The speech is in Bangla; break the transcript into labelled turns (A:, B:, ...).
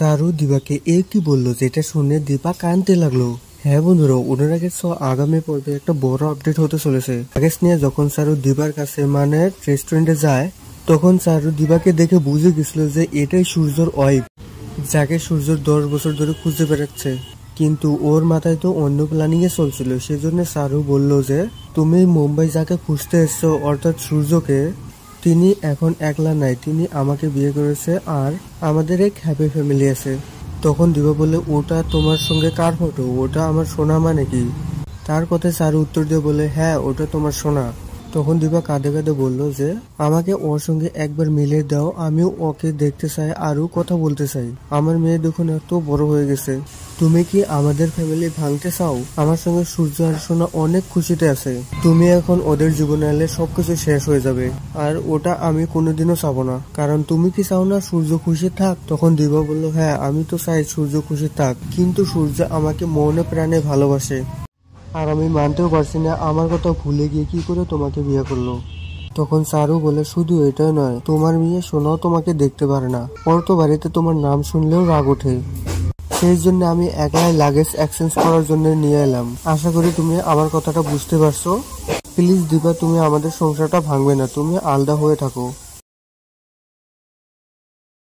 A: সারু দিবাকে কি বললো যেটা শুনে দিবা কাঁদতে লাগলো। হ্যাঁ বন্ধুরা, ওনার আগে আগামী পর্বে একটা বড় আপডেট হতে চলেছে। লাগেজ নিয়ে যখন সারু দিবার কাছে মানে রেস্টুরেন্টে যায়, তখন সারু দিবাকে দেখে বুঝে গেছিল যে এটাই সূর্যর ওয়াইফ, যাকে সূর্যর 10 বছর ধরে খুঁজে বেড়াচ্ছে। কিন্তু ওর মাথায় তো অন্য প্ল্যানিং এ চলছিল, সেজন্য সারু বলল যে তুমি মুম্বাই যাকে খুঁজতে এসছো অর্থাৎ সূর্যকে, তিনি এখন একলা নাই, তিনি আমাকে বিয়ে করেছে আর আমাদের এক হ্যাপি ফ্যামিলি আছে। তখন দিবা বলে ওটা তোমার সঙ্গে কার ফটো, ওটা আমার সোনা মানে কি? তার কথায় সারু উত্তর দিয়ে বলে হ্যাঁ ওটা তোমার সোনা। তখন দিবা কাঁদে কাঁদে বলল যে আমাকে ওর সঙ্গে একবার মিলে দাও, আমিও ওকে দেখতে চাই আরও কথা বলতে চাই। আমার মেয়ে দেখুন এত বড় হয়ে গেছে, তুমি কি আমাদের ফ্যামিলি ভাঙতে চাও? আমার সঙ্গে সূর্য আর সোনা অনেক খুশিতে আছে, তুমি এখন ওদের জীবনে এলে সবকিছু শেষ হয়ে যাবে, আর ওটা আমি কোনোদিনও চাবো না। কারণ তুমি কি চাও না সূর্য খুশি থাক? তখন দিবা বলল হ্যাঁ আমি তো চাই সূর্য খুশি থাক, কিন্তু সূর্য আমাকে মনে প্রাণে ভালোবাসে, আর আমি মানতেও পারছি না আমার কথা ভুলে গিয়ে কি করে তোমাকে বিয়ে করলো। তখন সারু বলে শুধু এটাই নয়, তোমার মেয়ে সোনাও তোমাকে দেখতে পারে না, ওর তো বাড়িতে তোমার নাম শুনলেও রাগ ওঠে। সেই জন্য আমি একলাই লাগেজ এক্সচেঞ্জ করার জন্য নিয়ে এলাম। আশা করি তুমি আমার কথাটা বুঝতে পারছো। প্লিজ দিবা, তুমি আমাদের সংসারটা ভাঙবে না, তুমি আলাদা হয়ে থাকো।